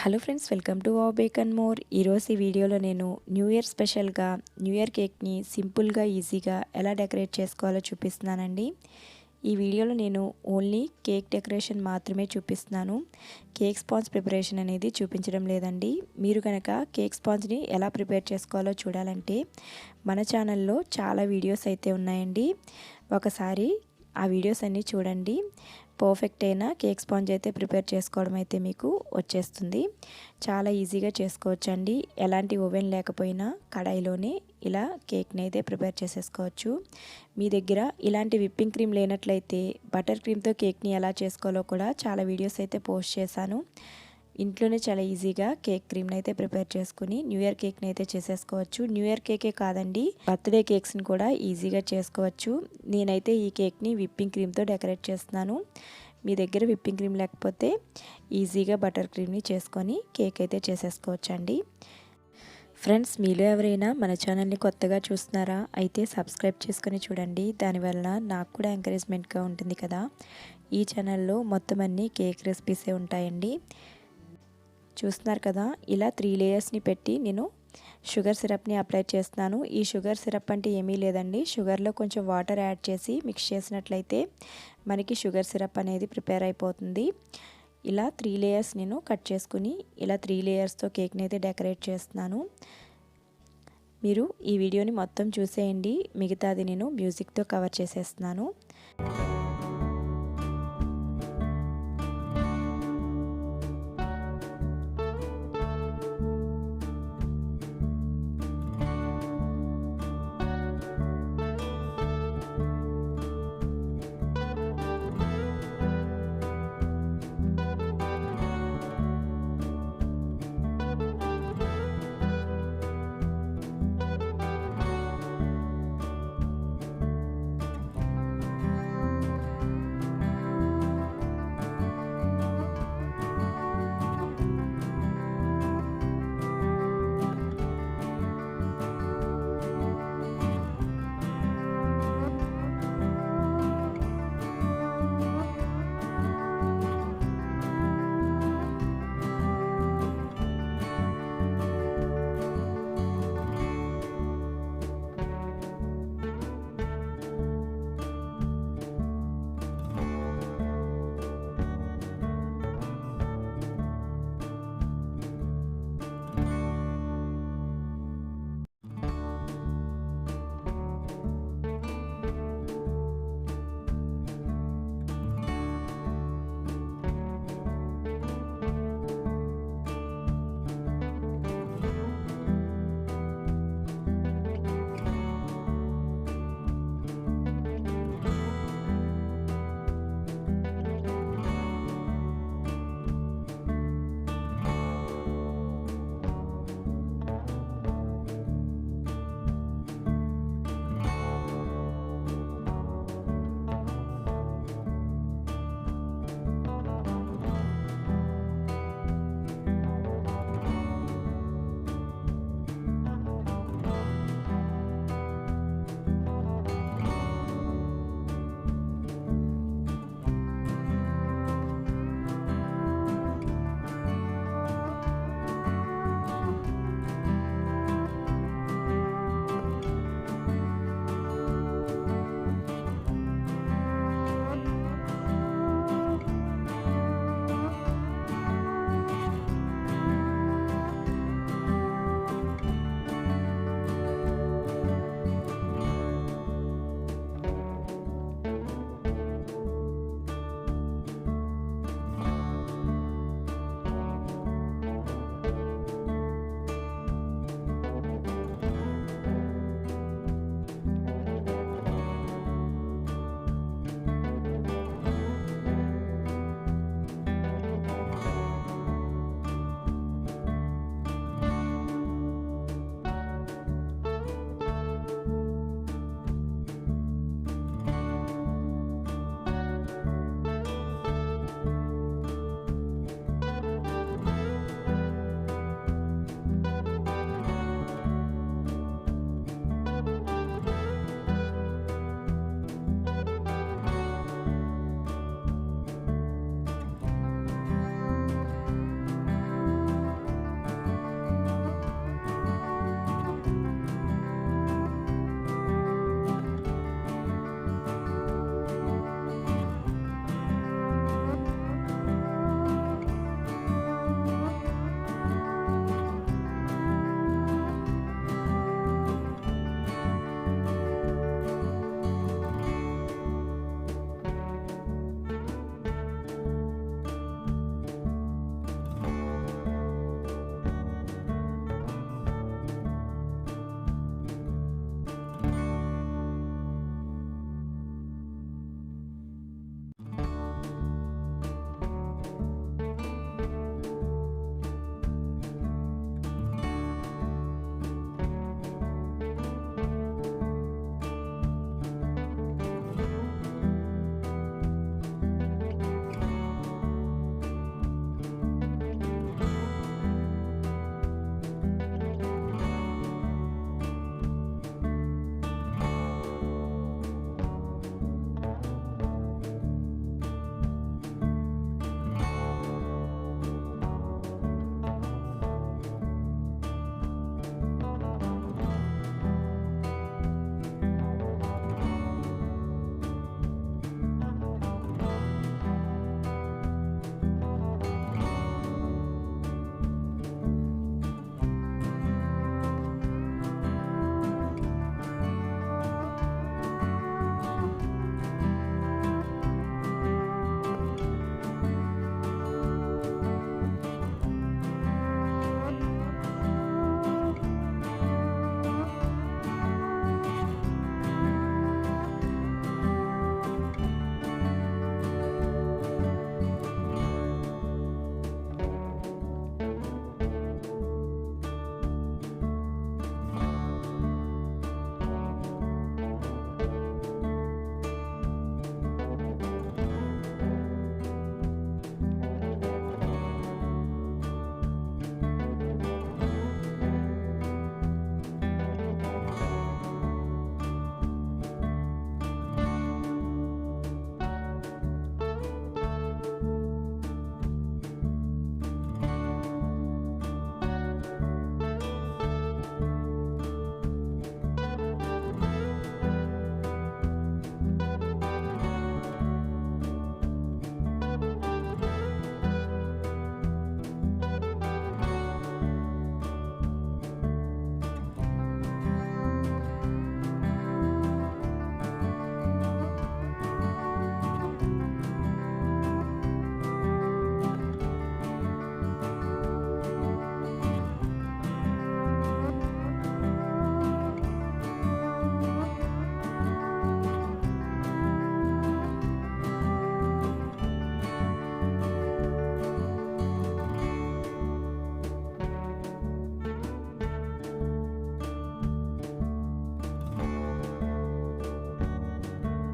Hello friends, welcome to wow bake and more. ఈరోజు ఈ వీడియోలో నేను న్యూ ఇయర్ స్పెషల్గా న్యూ ఇయర్ కేక్ని సింపుల్గా ఈజీగా ఎలా డెకరేట్ చేసుకోవాలో చూపిస్తున్నానండి. ఈ వీడియోలో నేను ఓన్లీ కేక్ డెకరేషన్ మాత్రమే చూపిస్తున్నాను. కేక్ స్పాంజ్ ప్రిపరేషన్ అనేది చూపించడం లేదండి. మీరు కనుక కేక్ స్పాంజ్ని ఎలా ప్రిపేర్ చేసుకోవాలో చూడాలంటే మన ఛానల్లో చాలా వీడియోస్ అయితే ఉన్నాయండి. ఒకసారి ఆ వీడియోస్ అన్నీ చూడండి. పర్ఫెక్ట్ అయిన కేక్ స్పాంజ్ అయితే ప్రిపేర్ చేసుకోవడం అయితే మీకు వచ్చేస్తుంది. చాలా ఈజీగా చేసుకోవచ్చండి. ఎలాంటి ఓవెన్ లేకపోయినా కడాయిలోనే ఇలా కేక్ని అయితే ప్రిపేర్ చేసేసుకోవచ్చు. మీ దగ్గర ఇలాంటి విప్పింగ్ క్రీమ్ లేనట్లయితే బటర్ క్రీమ్తో కేక్ని ఎలా చేసుకోవాలో కూడా చాలా వీడియోస్ అయితే పోస్ట్ చేశాను. ఇంట్లోనే చాలా ఈజీగా కేక్ క్రీమ్ని అయితే ప్రిపేర్ చేసుకుని న్యూ ఇయర్ కేక్ని అయితే చేసేసుకోవచ్చు. న్యూ ఇయర్ కేకే కాదండి, బర్త్డే కేక్స్ని కూడా ఈజీగా చేసుకోవచ్చు. నేనైతే ఈ కేక్ని విప్పింగ్ క్రీమ్తో డెకరేట్ చేస్తున్నాను. మీ దగ్గర విప్పింగ్ క్రీమ్ లేకపోతే ఈజీగా బటర్ క్రీమ్ని చేసుకొని కేక్ అయితే చేసేసుకోవచ్చండి. ఫ్రెండ్స్, మీలో ఎవరైనా మన ఛానల్ని కొత్తగా చూస్తున్నారా? అయితే సబ్స్క్రైబ్ చేసుకొని చూడండి. దానివల్ల నాకు కూడా ఎంకరేజ్మెంట్గా ఉంటుంది కదా. ఈ ఛానల్లో మొత్తం అన్ని కేక్ రెసిపీసే ఉంటాయండి. చూస్తున్నారు కదా, ఇలా 3 లేయర్స్ని పెట్టి నేను షుగర్ సిరప్ని అప్లై చేస్తున్నాను. ఈ షుగర్ సిరప్ అంటే ఏమీ లేదండి, షుగర్లో కొంచెం వాటర్ యాడ్ చేసి మిక్స్ చేసినట్లయితే మనకి షుగర్ సిరప్ అనేది ప్రిపేర్ అయిపోతుంది. ఇలా 3 లేయర్స్ నేను కట్ చేసుకుని ఇలా 3 లేయర్స్తో కేక్ని అయితే డెకరేట్ చేస్తున్నాను. మీరు ఈ వీడియోని మొత్తం చూసేయండి, మిగతాది నేను మ్యూజిక్తో కవర్ చేసేస్తున్నాను.